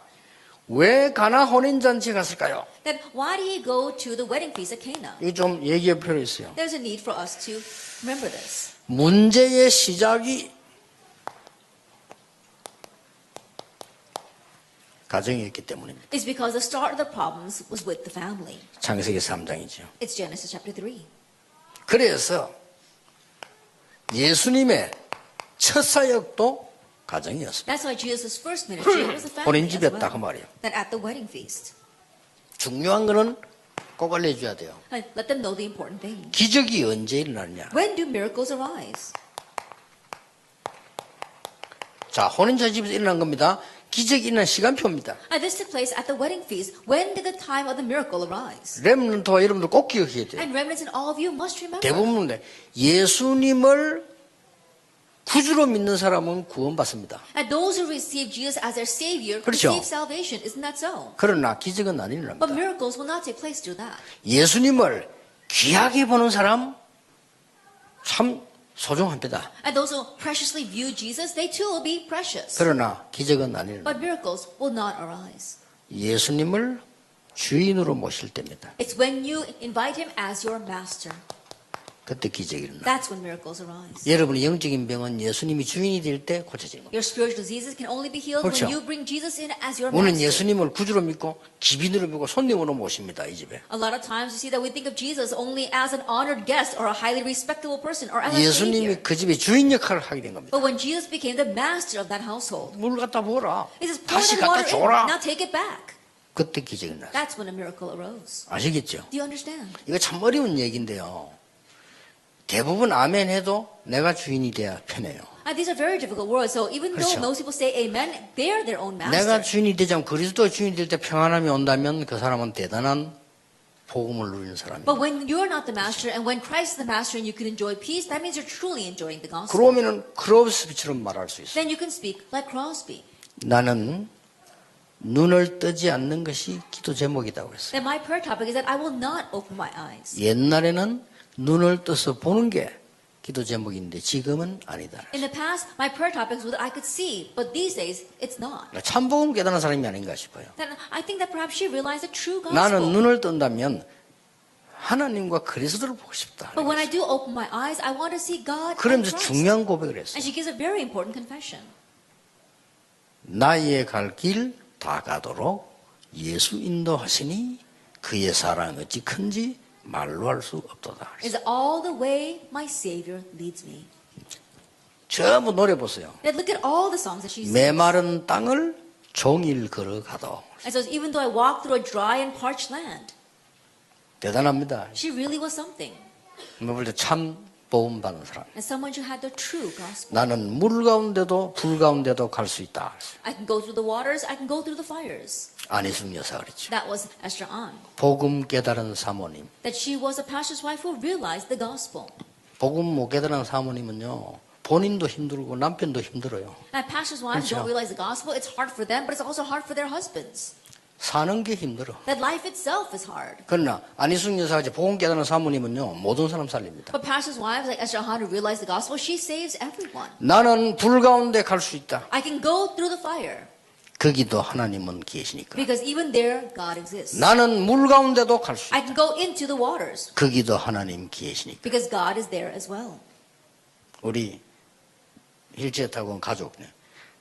왜 가나 혼인잔치에 갔을까요? Then why did he go to the wedding feast at Cana? 이거 좀 얘기할 필요 있어요. There's a need for us to remember this. 문제의 시작이 가정이었기 때문입니다. It's because the start of the problems was with the family. 창세기 3장이죠. It's Genesis chapter 3. 그래서 예수님의 첫 사역도 가정이었습니다. That's why Jesus' first ministry was the family 본인 as 집이었다 그 well. 말이에요. That at the wedding feast. 중요한 거는 꼭 알려줘야 돼요. And let them know the important thing. 기적이 언제 일어나느냐. When do miracles arise? 자, 혼인자 집에서 일어난 겁니다. 기적이 일어난 시간표입니다. And this took place at the wedding feast. When did the time of the miracle arise? 렘넌트와 여러분들 꼭 기억해야 돼요. And remnants and all of you must remember. 대부분은 예수님을 구주로 믿는 사람은 구원받습니다. And those who receive Jesus as their Savior 그렇죠. receive salvation. Isn't that so? 그러나 기적은 안 But 일어납니다. miracles will not take place through that. 예수님을 귀하게 보는 사람 참 소중합니다. And those who preciously view Jesus, they too will be precious. 그러나 기적은 안 일어납니다. But miracles will not arise. 예수님을 주인으로 모실 때입니다. It's when you invite Him as your master. 그때 기적이 일어납니다. That's when miracles arise. 여러분의 영적인 병은 예수님이 주인이 될 때 고쳐지는 겁니다. Your spiritual diseases can only be healed 그렇죠. when you bring Jesus in as your 우리는 master. 예수님을 구주로 믿고 기빈으로 믿고 손님으로 모십니다. 이 집에. A lot of times you see that we think of Jesus only as an honored guest or a highly respectable person or as a 예수님이 savior. 그 집에 주인 역할을 하게 된 겁니다. But when Jesus became the master of that household, 물 갖다 부어라. He says, pour 다시 the 갖다 water in, 줘라. now take it back. 그때 기적이 났어요. That's when a miracle arose. 아시겠죠? Do you understand? 이거 참 어려운 얘기인데요. 대부분 아멘 해도 내가 주인이 돼야 편해요. And these are very difficult words. So even though 그렇죠. most people say amen, they're their own master. 내가 주인이 되자면 그리스도 주인이 될 때 평안함이 온다면 그 사람은 대단한 복음을 누리는 사람이에요. But when you're not the master and when Christ is the master and you can enjoy peace, that means you're truly enjoying the gospel. 그러면은 크로스비처럼 말할 수 있어요. Then you can speak like Crosby. 나는 눈을 뜨지 않는 것이 기도 제목이라고 그랬어요. Then my prayer topic is that I will not open my eyes. 옛날에는 눈을 떠서 보는 게 기도 제목인데 지금은 아니다. In the past, my prayer topics were that I could see, but these days, it's not. 참복음 깨달은 사람이 아닌가 싶어요. Then I think that perhaps she realized the true 나는 gospel. 눈을 뜬다면 하나님과 그리스도를 보고 싶다. But when I do open my eyes, I want to see God and 그러면서 Christ. 중요한 고백을 했어요. And she gives a very important confession. 나의 갈 길 다 가도록 예수 인도하시니 그의 사랑 어찌 큰지 말로 할 수 없도다. Is all the way my Savior leads me. 전부 노래 보세요. And look at all the songs that she sings. 메마른 땅을 종일 걸어가도 And so even though I walk through a dry and parched land, 대단합니다. she really was something. 볼 때 참 복음 받는 사람. And someone who had the true gospel. 나는 물 가운데도 불 가운데도 갈 수 있다. I can go through the waters, I can go through the fires. 안희숙 여사가 그랬죠. That was Esther An. 복음 깨달은 사모님. That she was a pastor's wife who realized the gospel. 복음 못 깨달은 사모님은요. 본인도 힘들고 남편도 힘들어요. And pastors' wives 그렇죠. don't realize the gospel. It's hard for them, but it's also hard for their husbands. 사는 게 힘들어. That life itself is hard. 그러나 안희숙 여사가 이제 복음 깨달은 사모님은요. 모든 사람 살립니다. But pastors' wives like Esther Han who realize the gospel, she saves everyone. 나는 불 가운데 갈 수 있다. I can go through the fire 거기도 하나님은 계시니까. because even there God exists. 나는 물 가운데도 갈 수 있다. I can go into the waters 거기도 하나님 계시니까. because God is there as well. 우리 휠체어 타고 온 가족네.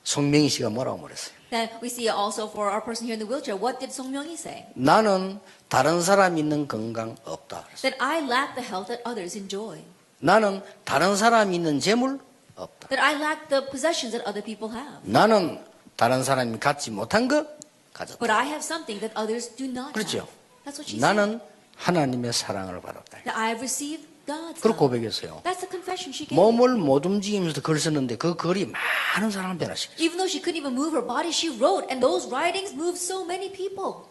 송명희 씨가 뭐라고 말했어요? Then we see also for our person here in the wheelchair, what did Song Myung-hee say? 나는 다른 사람 있는 건강 없다. 그랬어요. That I lack the health that others enjoy. 나는 다른 사람 있는 재물 없다. That I lack the possessions that other people have. 나는 다른 사람이 갖지 못한 거 가졌다. But I have something that others do not 그렇죠. have. That's what she said. 나는 하나님의 사랑을 받았다. That I have received God's 그렇게 love. 고백했어요. That's the confession she gave. 몸을 못 움직이면서 글 썼는데 그 글이 많은 사람을 변화시켰어요. Even though she couldn't even move her body, she wrote, and those writings moved so many people.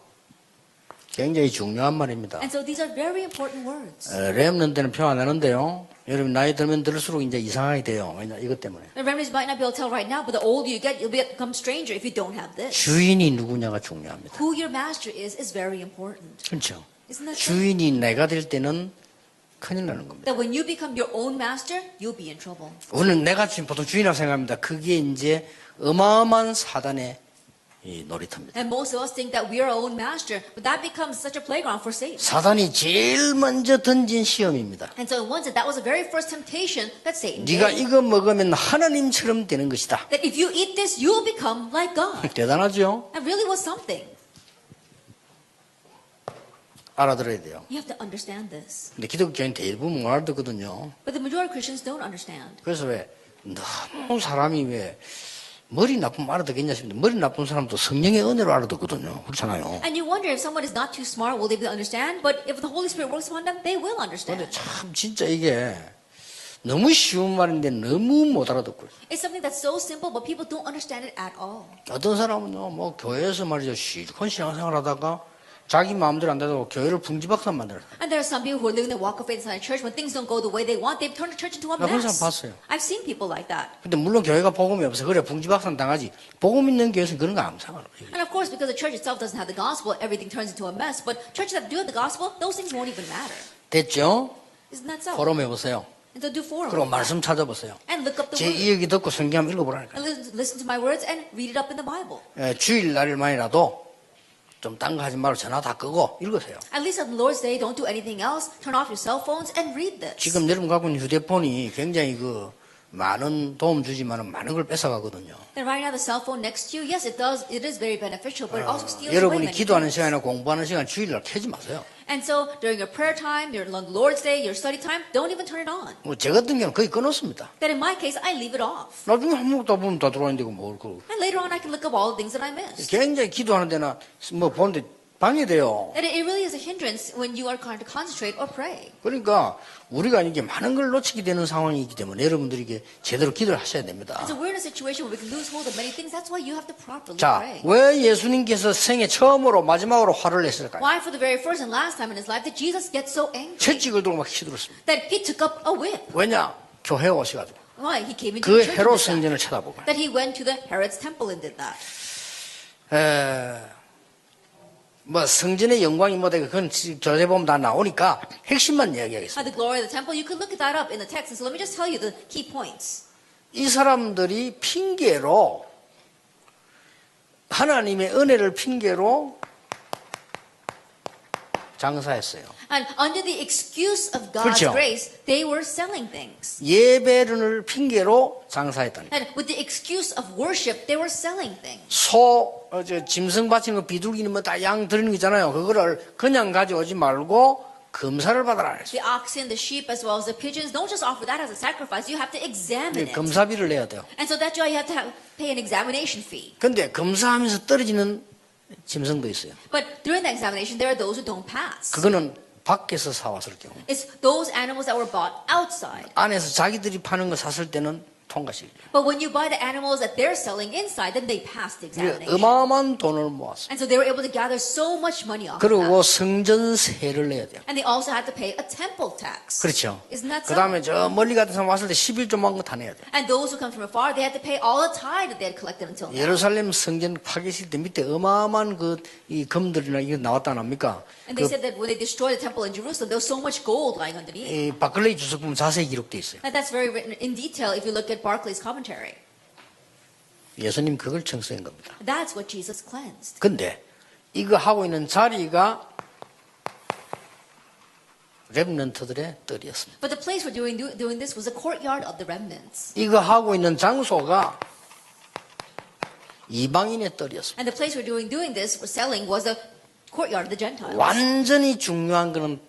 굉장히 중요한 말입니다. And so these are very important words. 렘넌트는 표 안 하는데요. 여러분 나이 들면 들수록 이제 이상하게 돼요. 왜냐 이것 때문에. The remedies might not be able to tell right now, but the older you get, you'll become stranger if you don't have this. 주인이 누구냐가 중요합니다. Who your master is very important. 그렇죠. Isn't that so? 주인이 내가 될 때는 큰일 나는 겁니다. That when you become your own master, you'll be in trouble. 오늘 내가 지금 보통 주인이라고 생각합니다. 그게 이제 어마어마한 사단의 이 놀이터입니다. And most of us think that we are our own master, but that becomes such a playground for Satan. 사단이 제일 먼저 던진 시험입니다. And so in one sense, that was the very first temptation that Satan 네가 gave. 이거 먹으면 하나님처럼 되는 것이다. That if you eat this, you'll become like God. 대단하죠? That really was something. 알아들어야 돼요. You have to understand this. 근데 기독교인 대부분 못 알아듣거든요. But the majority of Christians don't understand. 그래서 왜 너무 사람이 왜 머리 나쁘면 알아듣겠냐 싶은데 머리 나쁜 사람도 성령의 은혜로 알아듣거든요. 그렇잖아요. And you wonder if someone is not too smart, will they be able to understand? But if the Holy Spirit works upon them, they will understand. 근데 참 진짜 이게 너무 쉬운 말인데 너무 못 알아듣고 있어요. It's something that's so simple, but people don't understand it at all. 어떤 사람은요, 뭐 교회에서 말이죠, 실컷 신앙생활 하다가 자기 마음대로 안 되고 교회를 풍지박산 만들어요. And there are some people who are living the walk of faith inside a church. When things don't go the way they want, they've turned the church into a 나 그런 사람 mess. 봤어요. I've seen people like that. 근데 물론 교회가 복음이 없어. 그래 풍지박산 당하지. 복음 있는 교회에서는 그런 거 안 상관없어요. And of course, because the church itself doesn't have the gospel, everything turns into a mess. But churches that do have the gospel, those things won't even matter. 됐죠? Isn't that so? 포럼 해보세요. And so do forum. 그리고 말씀 찾아보세요. And look up the 제 word. 이야기 듣고 성경 한번 읽어보라니까. And listen to my words and read it up in the Bible. 주일날만이라도 좀 딴 거 하지 말고 전화 다 끄고 읽으세요. At least on the Lord's Day, don't do anything else. Turn off your cell phones and read this. 지금 여러분 갖고 있는 휴대폰이 굉장히 많은 도움 주지만 많은 걸 뺏어가거든요. Then right now, the cell phone next to you, yes, it does. It is very beneficial, but it also steals away 여러분이 many 기도하는 things. 시간이나 공부하는 시간 주일날 켜지 마세요. And so during your prayer time, your Lord's Day, your study time, don't even turn it on. 제 같은 경우는 거의 끊었습니다. Then in my case, I leave it off. 나중에 한 먹다 보면 다 들어왔는데 뭘 And later on, I can look up all the things that I missed. 굉장히 기도하는 데나 보는데 방해돼요. And it really is a hindrance when you are trying to concentrate or pray. 그러니까 우리가 이게 많은 걸 놓치게 되는 상황이기 때문에 여러분들이 이게 제대로 기도를 하셔야 됩니다. And so we're in a situation where we can lose hold of many things. That's why you have to properly 자, pray. 왜 예수님께서 생애 처음으로 마지막으로 화를 냈을까요? Why for the very first and last time in his life did Jesus get so angry 채찍을 들고 막 휘두르습니다. that he took up a whip? 왜냐? 교회에 오셔가지고 Why? He came into 그 the church and 헤롯 did that. 성전을 쳐다보고 That he went to the Herod's temple and did that. 성전의 영광이 뭐다 그건 저에 보면 다 나오니까 핵심만 이야기하겠습니다. The glory of the temple, you could look that up in the text. And so let me just tell you the key points. 이 사람들이 핑계로 하나님의 은혜를 핑계로 장사했어요. And under the excuse of God's 그렇죠. grace, they were selling things. 예배를 핑계로 장사했다니까. And with the excuse of worship, they were selling things. 짐승 바치는 거 비둘기는 뭐 다 양 드리는 거 있잖아요. 그거를 그냥 가져오지 말고 검사를 받아라 했어요. The oxen, the sheep, as well as the pigeons, don't just offer that as a sacrifice. You have to examine it. 검사비를 내야 돼요. And so that's why you have to pay an examination fee. 근데 검사하면서 떨어지는 짐승도 있어요. But during the examination, there are those who don't pass. 그거는 밖에서 사왔을 경우. It's those animals that were bought outside. 안에서 자기들이 파는 거 샀을 때는 통과시키죠. But when you buy the animals that they're selling inside, then they pass the examination. 어마어마한 돈을 모았어요. And so they were able to gather so much money off of 그리고 that. 성전세를 내야 돼요. And they also had to pay a temple tax. 그렇죠. Isn't that 그 so? 다음에 저 멀리 같은 사람 왔을 때 11조만 거 다 내야 돼요. And those who come from afar, they had to pay all the tithe that they had collected until now. 예루살렘 성전 파괴실 때 밑에 어마어마한 이 금들이나 이거 나왔다 안 합니까? And they said that when they destroyed the temple in Jerusalem, there was so much gold lying underneath. 이 바클레이 주석 보면 자세히 기록돼 있어요. And that's very written in detail if you look at Barclay's commentary. 예수님 그걸 청소한 겁니다. That's what Jesus cleansed. 근데 이거 하고 있는 자리가 렘넌트들의 뜰이었습니다. But the place we're doing this was the courtyard of the remnants. 이거 하고 있는 장소가 이방인의 뜰이었습니다. And the place we're doing this was selling was the courtyard of the Gentiles. 완전히 중요한 거는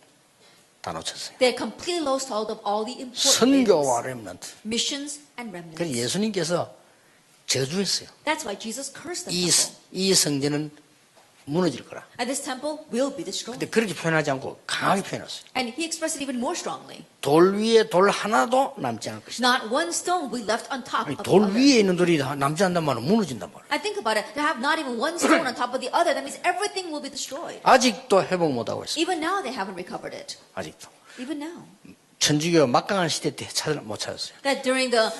다 놓쳤어요. They had completely lost hold of all the important 선교와 things. 렘넌트. Missions and 그래서 remnants. 예수님께서 저주했어요. That's why Jesus cursed the temple. 이 성전은 무너질 거라. And this temple will be destroyed. 근데 그렇게 표현하지 않고 강하게 표현했어요. And he expressed it even more strongly. 돌 위에 돌 하나도 남지 않을 것이다. Not one stone will be left on top 아니, of the 돌 other. 위에 있는 돌이 남지 않단 말은 무너진단 말이에요. I think about it. To have not even one stone on top of the other, that means everything will be destroyed. 아직도 회복 못하고 있어요. Even now, they haven't recovered it. 아직도. Even now. 천주교 막강한 시대 때 못 찾았어요. That during the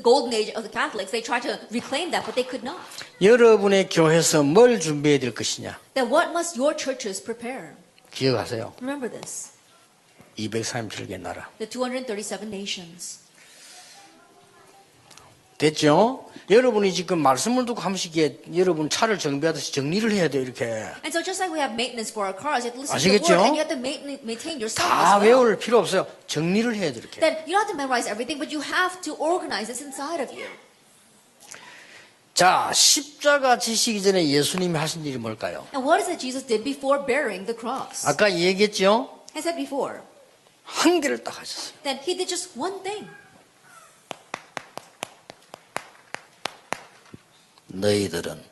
golden age of the Catholics, they tried to reclaim that, but they could not. 여러분의 교회에서 뭘 준비해야 될 것이냐? Then what must your churches prepare? 기억하세요. Remember this. 237개 나라. The 237 nations. 됐죠? 여러분이 지금 말씀을 듣고 한 번씩 여러분 차를 정비하듯이 정리를 해야 돼요, 이렇게. And so just like we have maintenance for our cars, you have to listen to the 아시겠죠? word and you have to maintain yourself 다 as well. 외울 필요 없어요. 정리를 해야 돼요, 이렇게. Then you don't have to memorize everything, but you have to organize this inside of you. 자, 십자가 지시기 전에 예수님이 하신 일이 뭘까요? And what is it Jesus did before bearing the cross? 아까 얘기했죠? I said before 한 개를 딱 하셨어요. that he did just one thing. 너희들은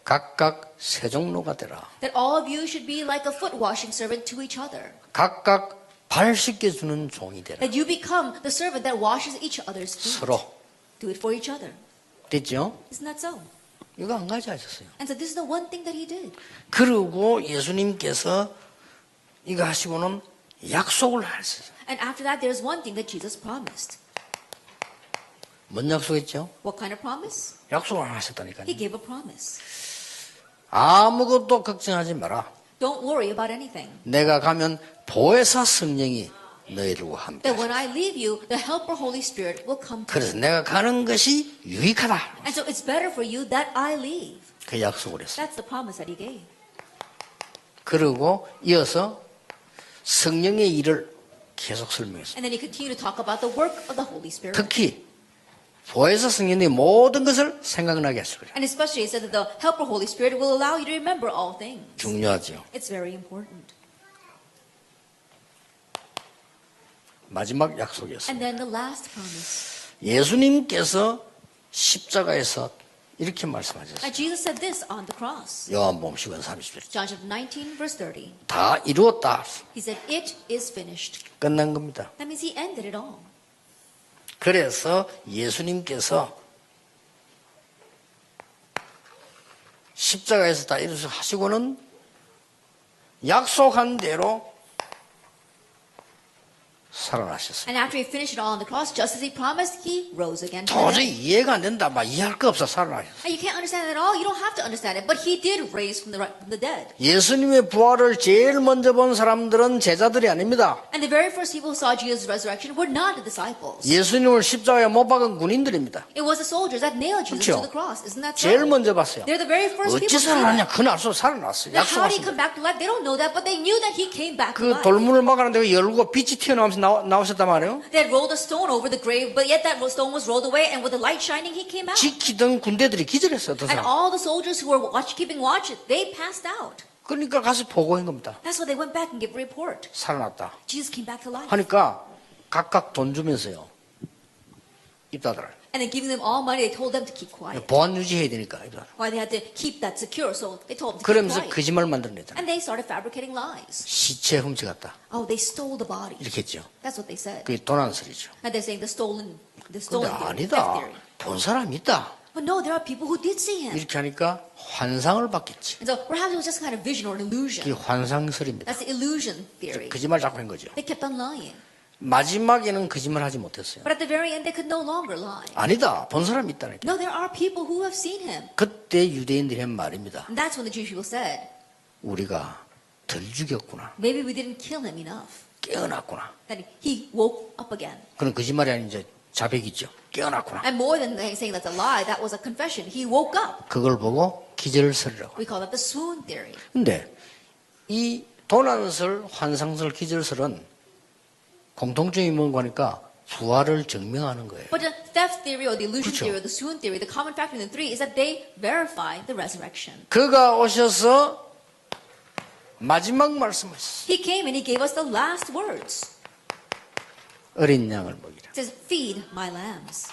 각각 세종로가 되라. That all of you should be like a foot washing servant to each other. 각각 발 씻겨주는 종이 되라. That you become the servant that washes each other's feet. 서로. Do it for each other. 됐죠? Isn't that so? 이거 한 가지 하셨어요. And so this is the one thing that he did. 그리고 예수님께서 이거 하시고는 약속을 하셨어요. And after that, there's one thing that Jesus promised. 뭔 약속했죠? What kind of promise? 약속을 하셨다니까요. He gave a promise. 아무것도 걱정하지 마라. Don't worry about anything. 내가 가면 보혜사 성령이 너희들과 함께 That when 하시리라. I leave you, the Helper Holy Spirit will come to 그래서 you. 내가 가는 것이 유익하다. And so it's better for you that I leave. 그 약속을 했어요. That's the promise that he gave. 그리고 이어서 성령의 일을 계속 설명했어요. And then he continued to talk about the work of the Holy Spirit. 특히 보혜사 성령이 모든 것을 생각나게 하실 거예요. And especially he said that the Helper Holy Spirit will allow you to remember all things. 중요하죠. It's very important. 마지막 약속이었어요. And then the last promise. 예수님께서 십자가에서 이렇게 말씀하셨어요. And Jesus said this on the cross. 요한복음 10장 30절. John chapter 19 verse 30. 다 이루었다. He said, it is finished. 끝난 겁니다. That means he ended it all. 그래서 예수님께서 십자가에서 다 이루어서 하시고는 약속한 대로 살아나셨어요. And after he finished it all on the cross, just as he promised, he rose again. from the 도저히 dead. 이해가 안 된다. 막 이해할 거 없어 살아나셨어요. And you can't understand it at all. You don't have to understand it. But he did raise from the dead. 예수님의 부활을 제일 먼저 본 사람들은 제자들이 아닙니다. And the very first people who saw Jesus' resurrection were not the disciples. 예수님을 십자가에 못 박은 군인들입니다. It was the soldiers that nailed Jesus 그렇죠. to the cross. Isn't that so? 제일 먼저 봤어요. They're the very first people 어찌 to see 살아났냐? that. 그날서 살아났어요. Now, how did he 약속하신 come 거예요. back to life? They don't know that, but they knew that he came back to 그 life. 돌문을 막았는데 열고 빛이 튀어나오면서 나오셨단 말이에요. They had rolled a stone over the grave, but yet that stone was rolled away, and with the light shining, he came out. 지키던 군대들이 기절했어요. 더 And 사람. all the soldiers who were keeping watch, they passed out. 그러니까 가서 보고한 겁니다. That's why they went back and gave a report. 살아났다. Jesus came back to life. 하니까 각각 돈 주면서요. 입 닫아라. And then giving them all money, they told them to keep quiet. 보안 유지해야 되니까 입 닫아라. Why they had to keep that secure, so they told them to keep 그러면서 quiet. 거짓말 만들어냈잖아요. And they started fabricating lies. 시체 훔쳐갔다. Oh, they stole the body. 이렇게 했죠. That's what they said. 그게 도난설이죠. And they're saying the stolen 근데 theory, theft 아니다. theory. 본 사람이 있다. But no, there are people who did see him. 이렇게 하니까 환상을 받겠지. And so perhaps it was just kind of vision or an illusion. 그게 환상설입니다. That's the illusion theory. 거짓말 자꾸 한 거죠. They kept on lying. 마지막에는 거짓말 하지 못했어요. But at the very end, they could no longer lie. 아니다. 본 사람이 있다니까. No, there are people who have seen him. 그때 유대인들이 한 말입니다. And that's when the Jewish people said, 우리가 덜 죽였구나. maybe we didn't kill him enough. 깨어났구나. That he woke up again. 그런 거짓말이 아닌 이제 자백이죠. 깨어났구나. And more than saying that's a lie, that was a confession. He woke up. 그걸 보고 기절설이라고. We call that the swoon theory. 근데 이 도난설, 환상설, 기절설은 공통점이 뭔가 하니까 부활을 증명하는 거예요. But the theft theory or the illusion 그렇죠. theory or the swoon theory, the common factor in the three is that they verify the resurrection. 그가 오셔서 마지막 말씀하셨어요. He came and he gave us the last words. 어린 양을 먹이라. It says, feed my lambs.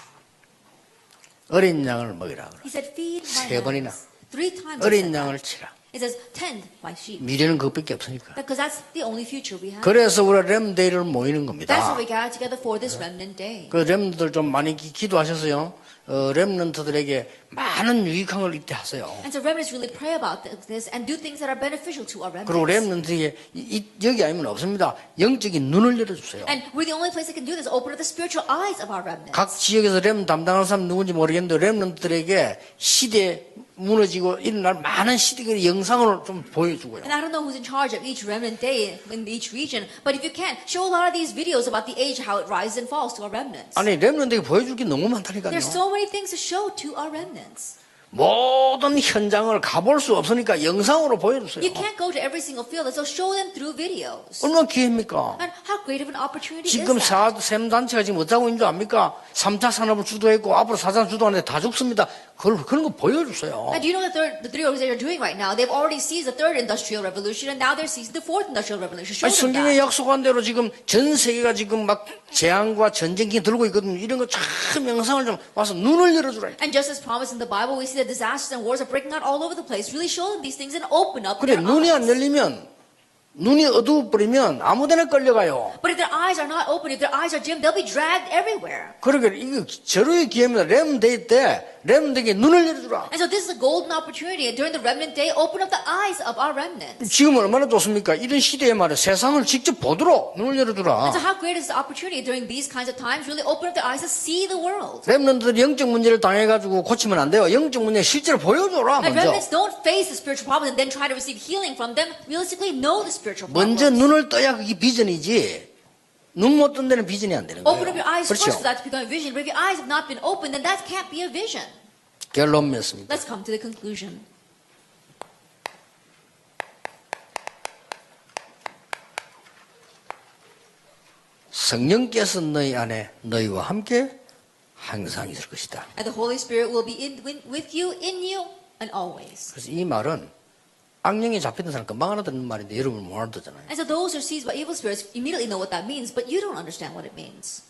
어린 양을 먹이라. 그래. He said, feed my 세 번이나. lambs. 3 times he 어린 said 양을 that. 치라. It says, tend my sheep. 미래는 그것밖에 없으니까. Because that's the only future we have. 그래서 우리가 렘데이를 모이는 That's 겁니다. why we gather together for this remnant day. 그 렘들 좀 많이 기도하셨어요. 렘넌트들에게 많은 유익한 걸 이때 하세요. And so remnants really pray about this and do things that are beneficial to our 그리고 remnants. 렘넌트에게 여기 아니면 없습니다. 영적인 눈을 열어주세요. And we're the only place that can do this, open up the spiritual eyes of our remnants. 각 지역에서 렘 담당하는 사람 누군지 모르겠는데 렘넌트들에게 시대 무너지고 일어날 많은 시대의 영상을 좀 보여주고요. And I don't know who's in charge of each remnant day in each region, but if you can, show a lot of these videos about the age, how it rises and falls to our remnants. 아니 렘넌트에게 보여줄 게 너무 많다니까요. There's so many things to show to our remnants. 모든 현장을 가볼 수 없으니까 영상으로 보여주세요. You can't go to every single field, and so show them through videos. 얼마나 기회입니까? And how great of an opportunity 지금 is that? 샘단체가 지금 어쩌고 있는 줄 압니까? 3차 산업을 주도했고 앞으로 4차 주도하는데 다 죽습니다. 그런 거 보여주세요. And do you know the three organizations are doing right now? They've already seized the third industrial revolution, and now they're seizing the fourth industrial revolution. Show 아니, them 성경에 that. 약속한 대로 지금 전 세계가 지금 막 재앙과 전쟁이 들고 있거든요. 이런 거 참 영상을 좀 와서 눈을 열어주라. And just as promised in the Bible, we see that disasters and wars are breaking out all over the place. Really show them these things and open up 그래 their 눈이 안 eyes. 열리면 눈이 어두워버리면 아무데나 끌려가요. But if their eyes are not open, if their eyes are dim, they'll be dragged everywhere. 그러게 이거 절호의 기회입니다. 렘데이 때 렘데이에 눈을 열어주라. And so this is a golden opportunity. And during the remnant day, open up the eyes of our remnants. 지금 얼마나 좋습니까? 이런 시대에 말이야 세상을 직접 보도록 눈을 열어주라. And so how great is the opportunity during these kinds of times? Really open up their eyes to see the world. 렘넌트들이 영적 문제를 당해가지고 고치면 안 돼요. 영적 문제 실제로 보여줘라 And 먼저. remnants don't face the spiritual problems and then try to receive healing from them. Realistically, know the spiritual 먼저 problems. 눈을 떠야 그게 비전이지. 눈 못 뜬 데는 비전이 안 되는 Open up your 거예요. eyes first 그렇죠? for that to become a vision. But if your eyes have not been opened, then that can't be a vision. 결론 맺습니다. Let's come to the conclusion. 성령께서 너희 안에 너희와 함께 항상 있을 것이다. And the Holy Spirit will be with you, in you, and always. 그래서 이 말은 악령에 잡히던 사람 금방 알아듣는 말인데 여러분 못 알아듣잖아요. And so those who are seized by evil spirits immediately know what that means, but you don't understand what it means.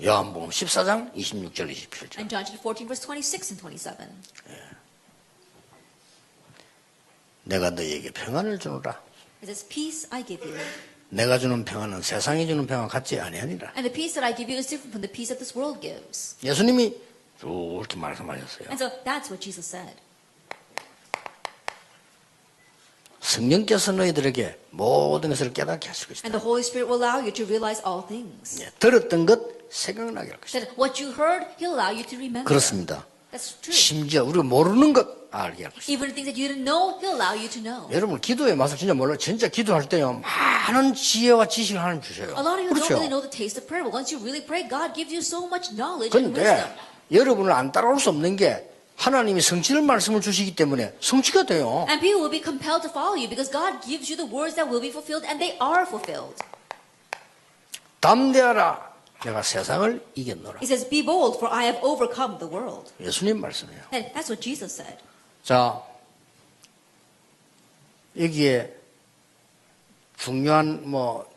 요한복음 14장 26절 27절. And John chapter 14, verse 26 and 27. 내가 너희에게 평안을 주노라. It says, peace I give you. 내가 주는 평안은 세상이 주는 평안 같지 아니하니라. And the peace that I give you is different from the peace that this world gives. 예수님이 쭉 이렇게 말씀하셨어요. And so that's what Jesus said. 성령께서 너희들에게 모든 것을 깨닫게 하실 것이다. And the Holy Spirit will allow you to realize all things. 들었던 것 생각나게 할 것이다. That what you heard, He'll allow you to remember. 그렇습니다. That's true. 심지어 우리가 모르는 것 알게 할 것이다. Even the things that you didn't know, He'll allow you to know. 여러분 기도의 맛을 진짜 몰라요. 진짜 기도할 때요 많은 지혜와 지식을 하나님 주셔요. A lot of you don't 그렇죠? really know the taste of prayer, but once you really pray, God gives you so much knowledge and 그런데 wisdom. 여러분을 안 따라올 수 없는 게 하나님이 성취를 말씀을 주시기 때문에 성취가 돼요. And people will be compelled to follow you because God gives you the words that will be fulfilled, and they are fulfilled. 담대하라. 내가 세상을 이겼노라. He says, be bold, for I have overcome the world. 예수님 말씀이에요. And that's what Jesus said. 자, 여기에 중요한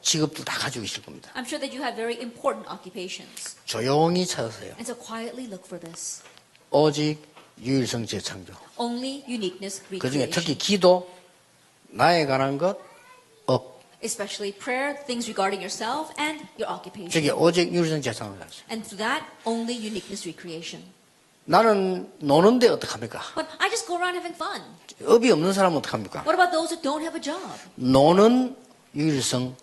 직업들 다 가지고 있을 겁니다. I'm sure that you have very important occupations. 조용히 찾으세요. And so quietly look for this. 오직 유일성 재창조. Only uniqueness 그 중에 recreation. 특히 기도, 나에 관한 것, 업. Especially prayer, things regarding yourself and your occupation. 저게 오직 유일성 재창조. And through that, only uniqueness recreation. 나는 노는데 어떡합니까? But I just go around having fun. 업이 없는 사람은 어떡합니까? What about those who don't have a job? 노는 유일성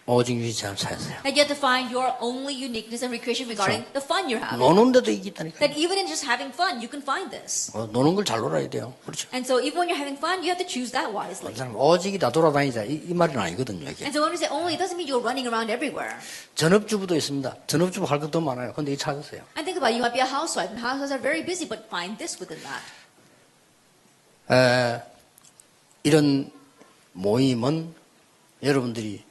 오직 유일성 찾으세요. And you have to find your only uniqueness and recreation regarding the fun you're having. 노는데도 이게 있다니까요. That even in just having fun, you can find this. 노는 걸 잘 놀아야 돼요. 그렇죠. And so even when you're having fun, you have to choose that wisely. 그 사람 오직이다 돌아다니자 이 말은 아니거든요. 이게. And so when we say only, it doesn't mean you're running around everywhere. 전업주부도 있습니다. 전업주부 할 것도 많아요. 근데 이 찾으세요. And think about it, you might be a housewife, and housewives are very busy, but find this within that. 이런 모임은 여러분들이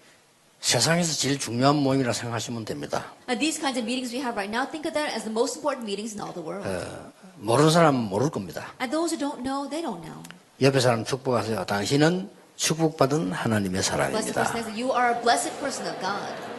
세상에서 제일 중요한 모임이라 생각하시면 됩니다. Now, these kinds of meetings we have right now, think of them as the most important meetings in all the world. 모르는 사람은 모를 겁니다. And those who don't know, they don't know. 옆에 사람 축복하세요. 당신은 축복받은 하나님의 Blessed person 사람입니다. says that you are a blessed person of God.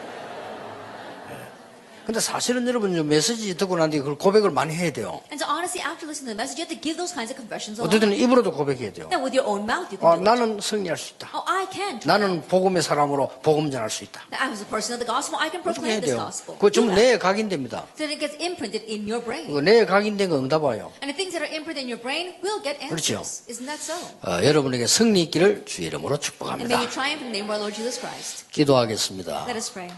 근데 사실은 여러분 메시지 듣고 난 뒤에 그걸 고백을 많이 해야 돼요. And so honestly, after listening to the message, you have to give those kinds of confessions along. 어쨌든 입으로도 고백해야 돼요. Then with your own mouth, you can do it. 나는 승리할 수 있다. Oh, I can. 나는 복음의 사람으로 복음 전할 수 있다. I was a person of the gospel. I can 그렇게 해야 proclaim this 돼요. gospel. 그거 Do 전부 that. 뇌에 각인됩니다. So that it gets imprinted in your brain. 뇌에 각인된 거 응답 와요. And the things that are imprinted in your brain will get 그렇죠. answers. Isn't that so? 여러분에게 승리 있기를 주의 이름으로 And may 축복합니다. you triumph in the name of our Lord Jesus Christ. 기도하겠습니다. Let us pray.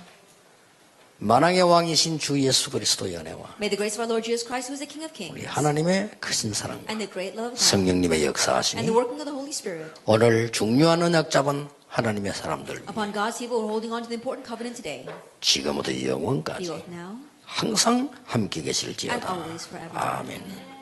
만왕의 왕이신 주 예수 그리스도의 은혜와 May the grace of our Lord Jesus Christ, who is the King of 우리 Kings, 하나님의 크신 사랑, and the great love of God, 성령님의 and the 역사하심이 working of the Holy Spirit 오늘 중요한 언약 잡은 하나님의 사람들 upon God's people who are holding on to the important covenant today, 지금부터 be 영원까지 both now 항상 함께 and 계실지어다. always forever. 아멘.